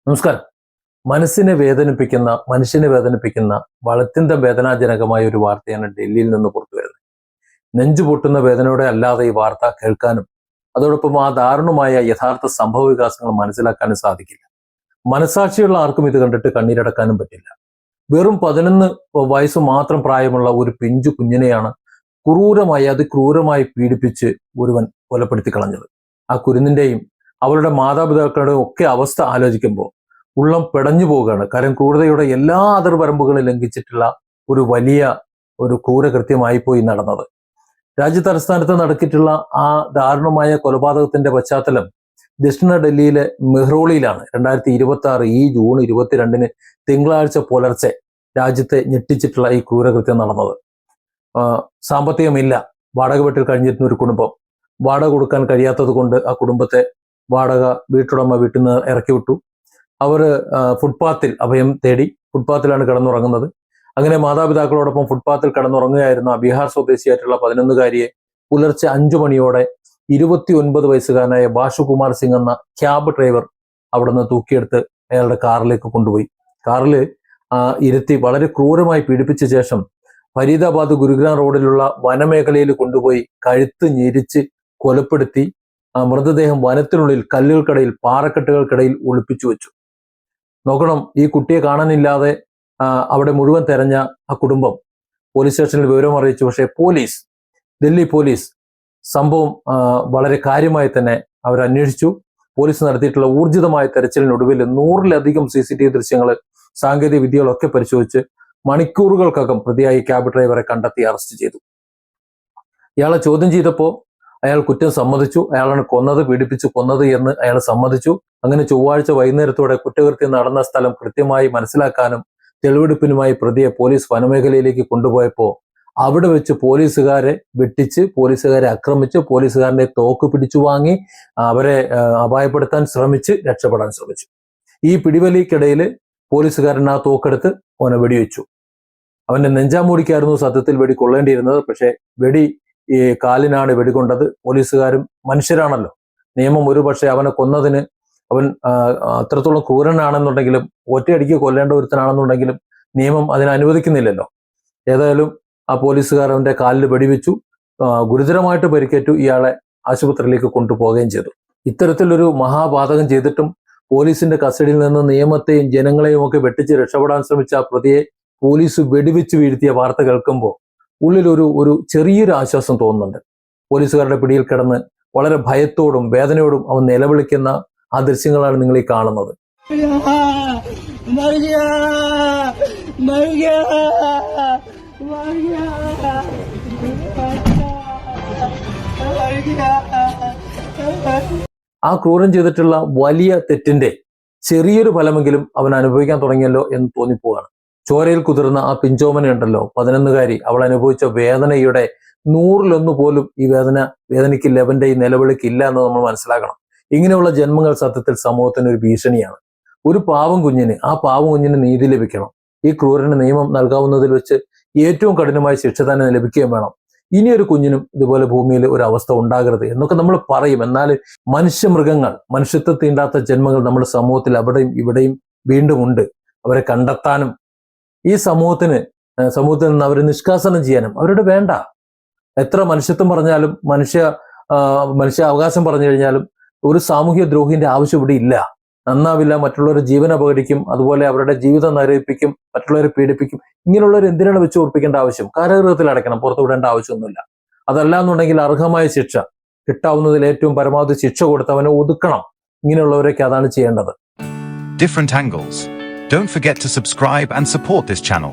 നമസ്കാരം. മനുഷ്യനെ വേദനിപ്പിക്കുന്ന വളത്യന്തം വേദനാജനകമായ ഒരു വാർത്തയാണ് ഡൽഹിയിൽ നിന്ന് പുറത്തു വരുന്നത്. നെഞ്ചു പൊട്ടുന്ന വേദനയോടെ അല്ലാതെ ഈ വാർത്ത കേൾക്കാനും അതോടൊപ്പം ആ ദാരുണമായ യഥാർത്ഥ സംഭവ വികാസങ്ങൾ മനസ്സിലാക്കാനും സാധിക്കില്ല. മനസാക്ഷിയുള്ള ആർക്കും ഇത് കണ്ടിട്ട് കണ്ണീരടക്കാനും പറ്റില്ല. വെറും 11 വയസ്സ് മാത്രം പ്രായമുള്ള ഒരു പിഞ്ചു കുഞ്ഞിനെയാണ് അതിക്രൂരമായി പീഡിപ്പിച്ച് ഒരുവൻ കൊലപ്പെടുത്തി കളഞ്ഞത്. ആ കുരുന്നിന്റെയും അവളുടെ മാതാപിതാക്കളുടെയും ഒക്കെ അവസ്ഥ ആലോചിക്കുമ്പോൾ ഉള്ളം പെടഞ്ഞു പോവുകയാണ്. കാരണം ക്രൂരതയുടെ എല്ലാ അതിർവരമ്പുകളും ലംഘിച്ചിട്ടുള്ള ഒരു ക്രൂരകൃത്യമായി പോയി നടന്നത്. രാജ്യതലസ്ഥാനത്ത് നടക്കിയിട്ടുള്ള ആ ദാരുണമായ കൊലപാതകത്തിന്റെ പശ്ചാത്തലം ദക്ഷിണ ഡൽഹിയിലെ മെഹ്റോളിയിലാണ്. 2026 ഈ ജൂൺ 22 തിങ്കളാഴ്ച പുലർച്ചെ രാജ്യത്തെ ഞെട്ടിച്ചിട്ടുള്ള ഈ ക്രൂരകൃത്യം നടന്നത്. സാമ്പത്തികമില്ല, വാടക വീട്ടിൽ കഴിഞ്ഞിരുന്ന ഒരു കുടുംബം വാടക കൊടുക്കാൻ കഴിയാത്തത് കൊണ്ട് ആ കുടുംബത്തെ വീട്ടുടമ വീട്ടിൽ നിന്ന് ഇറക്കി വിട്ടു. അവര് ഫുട്പാത്തിൽ അഭയം തേടി ഫുട്പാത്തിലാണ് കിടന്നുറങ്ങുന്നത്. അങ്ങനെ മാതാപിതാക്കളോടൊപ്പം ഫുട്പാത്തിൽ കിടന്നുറങ്ങുകയായിരുന്ന ബീഹാർ സ്വദേശിയായിട്ടുള്ള 11-കാരിയെ പുലർച്ചെ 5 മണിയോടെ 29 വയസ്സുകാരനായ ബാഷുകുമാർ സിംഗ് എന്ന ക്യാബ് ഡ്രൈവർ അവിടുന്ന് തൂക്കിയെടുത്ത് അയാളുടെ കാറിലേക്ക് കൊണ്ടുപോയി. കാറിൽ ഇരുത്തി വളരെ ക്രൂരമായി പീഡിപ്പിച്ച ശേഷം ഫരീദാബാദ് ഗുരുഗ്രാം റോഡിലുള്ള വനമേഖലയിൽ കൊണ്ടുപോയി കഴുത്ത് ഞെരിച്ച് കൊലപ്പെടുത്തി മൃതദേഹം വനത്തിനുള്ളിൽ കല്ലുകൾക്കിടയിൽ പാറക്കെട്ടുകൾക്കിടയിൽ ഒളിപ്പിച്ചു വെച്ചു. നോക്കണം, ഈ കുട്ടിയെ കാണാനില്ലാതെ അവിടെ മുഴുവൻ തെരഞ്ഞ ആ കുടുംബം പോലീസ് സ്റ്റേഷനിൽ വിവരം അറിയിച്ചു. പക്ഷേ ഡൽഹി പോലീസ് സംഭവം വളരെ കാര്യമായി തന്നെ അവർ അന്വേഷിച്ചു. പോലീസ് നടത്തിയിട്ടുള്ള ഊർജിതമായ തെരച്ചിലിനൊടുവിൽ 100-ലധികം CCTV ദൃശ്യങ്ങൾ, സാങ്കേതിക വിദ്യകളൊക്കെ പരിശോധിച്ച് മണിക്കൂറുകൾക്കകം പ്രതിയായി ക്യാബ് ഡ്രൈവറെ കണ്ടെത്തി അറസ്റ്റ് ചെയ്തു. ഇയാളെ ചോദ്യം ചെയ്തപ്പോൾ അയാൾ കുറ്റം സമ്മതിച്ചു. അയാളാണ് പീഡിപ്പിച്ചു കൊന്നത് എന്ന് അയാൾ സമ്മതിച്ചു. അങ്ങനെ ചൊവ്വാഴ്ച വൈകുന്നേരത്തോടെ കുറ്റകൃത്യം നടന്ന സ്ഥലം കൃത്യമായി മനസ്സിലാക്കാനും തെളിവെടുപ്പിനുമായി പ്രതിയെ പോലീസ് വനമേഖലയിലേക്ക് കൊണ്ടുപോയപ്പോൾ അവിടെ വെച്ച് പോലീസുകാരെ വെട്ടിച്ച്, പോലീസുകാരെ ആക്രമിച്ച്, പോലീസുകാരന്റെ തോക്ക് പിടിച്ചു വാങ്ങി അവരെ അപായപ്പെടുത്താൻ ശ്രമിച്ച് രക്ഷപ്പെടാൻ ശ്രമിച്ചു. ഈ പിടിവലിക്കിടയിൽ പോലീസുകാരൻ ആ തോക്കെടുത്ത് അവനെ വെടിവെച്ചു. അവന്റെ നെഞ്ചാമൂടിക്കായിരുന്നു സത്യത്തിൽ വെടി കൊള്ളേണ്ടിയിരുന്നത്. പക്ഷെ ഈ കാലിനാണ് വെടികൊണ്ടത്. പോലീസുകാരും മനുഷ്യരാണല്ലോ. നിയമം പക്ഷെ അവനെ കൊന്നതിന് അവൻ അത്രത്തോളം ക്രൂരനാണെന്നുണ്ടെങ്കിലും, ഒറ്റയടിക്ക് കൊല്ലേണ്ട ഒരുത്തനാണെന്നുണ്ടെങ്കിലും നിയമം അതിനെ അനുവദിക്കുന്നില്ലല്ലോ. ഏതായാലും ആ പോലീസുകാരന്റെ കാലിൽ വെടിവെച്ചു. ഗുരുതരമായിട്ട് പരിക്കേറ്റു. ഇയാളെ ആശുപത്രിയിലേക്ക് കൊണ്ടുപോവുകയും ചെയ്തു. ഇത്തരത്തിലൊരു മഹാപാതകം ചെയ്തിട്ടും പോലീസിന്റെ കസ്റ്റഡിയിൽ നിന്ന് നിയമത്തെയും ജനങ്ങളെയും ഒക്കെ വെട്ടിച്ച് രക്ഷപ്പെടാൻ ശ്രമിച്ച ആ പ്രതിയെ പോലീസ് വെടിവെച്ച് വീഴ്ത്തിയ വാർത്ത കേൾക്കുമ്പോൾ ഉള്ളിൽ ഒരു ചെറിയൊരു ആശ്വാസം തോന്നുന്നുണ്ട്. പോലീസുകാരുടെ പിടിയിൽ കിടന്ന് വളരെ ഭയത്തോടും വേദനയോടും അവൻ നിലവിളിക്കുന്ന ആ ദൃശ്യങ്ങളാണ് നിങ്ങൾ ഈ കാണുന്നത്. ആ ക്രൂരം ചെയ്തിട്ടുള്ള വലിയ തെറ്റിന്റെ ചെറിയൊരു ഫലമെങ്കിലും അവൻ അനുഭവിക്കാൻ തുടങ്ങിയല്ലോ എന്ന് തോന്നിപ്പോവാണ്. ചോരയിൽ കുതിർന്ന ആ പിഞ്ചോമനുണ്ടല്ലോ, 11-കാരി, അവൾ അനുഭവിച്ച വേദനയുടെ 100-ലൊന്ന് പോലും ഈ വേദനയ്ക്കില്ല, അവന്റെ ഈ നിലവിളിക്കില്ല എന്ന് നമ്മൾ മനസ്സിലാക്കണം. ഇങ്ങനെയുള്ള ജന്മങ്ങൾ സത്യത്തിൽ സമൂഹത്തിന് ഒരു ഭീഷണിയാണ്. ഒരു പാവം കുഞ്ഞിന് നീതി ലഭിക്കണം. ഈ ക്രൂരന് നിയമം നൽകാവുന്നതിൽ വെച്ച് ഏറ്റവും കഠിനമായ ശിക്ഷ തന്നെ ലഭിക്കുകയും വേണം. ഇനിയൊരു കുഞ്ഞിനും ഇതുപോലെ ഭൂമിയിൽ ഒരു അവസ്ഥ ഉണ്ടാകരുത് എന്നൊക്കെ നമ്മൾ പറയും. എന്നാൽ മനുഷ്യത്വം തീണ്ടാത്ത ജന്മങ്ങൾ നമ്മുടെ സമൂഹത്തിൽ അവിടെയും ഇവിടെയും വീണ്ടും ഉണ്ട്. അവരെ കണ്ടെത്താനും ഈ സമൂഹത്തിൽ നിന്ന് അവരെ നിഷ്കാസനം ചെയ്യാനും അവരുടെ വേണ്ട. എത്ര മനുഷ്യത്വം പറഞ്ഞാലും മനുഷ്യ അവകാശം പറഞ്ഞു കഴിഞ്ഞാലും ഒരു സാമൂഹ്യ ദ്രോഹിന്റെ ആവശ്യം ഇവിടെ ഇല്ല. നന്നാവില്ല. മറ്റുള്ളവരുടെ ജീവൻ അപകരിക്കും, അതുപോലെ അവരുടെ ജീവിതം നരയിപ്പിക്കും, മറ്റുള്ളവരെ പീഡിപ്പിക്കും. ഇങ്ങനെയുള്ളവർ എന്തിനാണ് വെച്ച് ഉറപ്പിക്കേണ്ട ആവശ്യം? കാരാഗൃഹത്തിൽ അടയ്ക്കണം, പുറത്തു വിടേണ്ട ആവശ്യമൊന്നുമില്ല. അതല്ല എന്നുണ്ടെങ്കിൽ അർഹമായ ശിക്ഷ കിട്ടാവുന്നതിൽ ഏറ്റവും പരമാവധി ശിക്ഷ കൊടുത്തവനെ ഒതുക്കണം. ഇങ്ങനെയുള്ളവരൊക്കെ അതാണ് ചെയ്യേണ്ടത്. Different angles. Don't forget to subscribe and support this channel.